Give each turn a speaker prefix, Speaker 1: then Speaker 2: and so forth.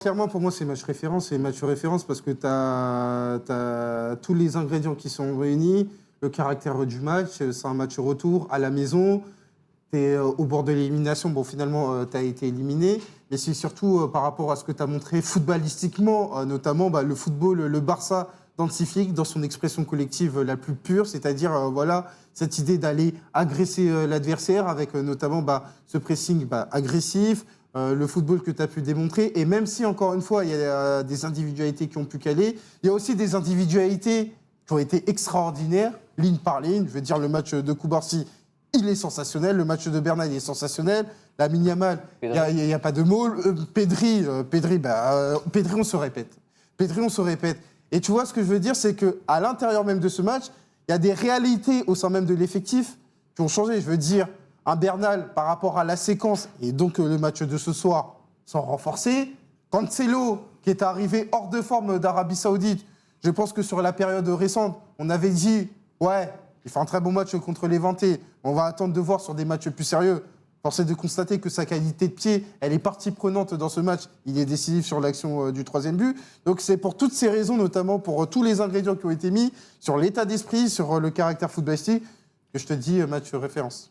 Speaker 1: Clairement, pour moi, c'est match référence. C'est match référence parce que tu as tous les ingrédients qui sont réunis. Le caractère du match, c'est un match retour à la maison. Tu es au bord de l'élimination. Bon, finalement, tu as été éliminé. Mais c'est surtout par rapport à ce que tu as montré footballistiquement, notamment le football, le Barça densifique dans son expression collective la plus pure, c'est-à-dire voilà, cette idée d'aller agresser l'adversaire avec notamment ce pressing agressif, le football que tu as pu démontrer. Et même si, encore une fois, il y a des individualités qui ont pu caler, il y a aussi des individualités qui ont été extraordinaires, ligne par ligne. Je veux dire, le match de Koubarsi, il est sensationnel. Le match de Bernal, il est sensationnel. Lamine Yamal, il n'y a pas de mots. Pedri, on se répète. Pedri, on se répète. Et tu vois, ce que je veux dire, c'est qu'à l'intérieur même de ce match, il y a des réalités au sein même de l'effectif qui ont changé. Je veux dire, un Bernal par rapport à la séquence, et donc le match de ce soir, sont renforcés. Cancelo, qui est arrivé hors de forme d'Arabie Saoudite, je pense que sur la période récente, on avait dit, ouais, il fait un très bon match contre l'Éventé. On va attendre de voir sur des matchs plus sérieux. Force est de constater que sa qualité de pied, elle est partie prenante dans ce match. Il est décisif sur l'action du troisième but. Donc c'est pour toutes ces raisons, notamment pour tous les ingrédients qui ont été mis, sur l'état d'esprit, sur le caractère footballistique, que je te dis match référence.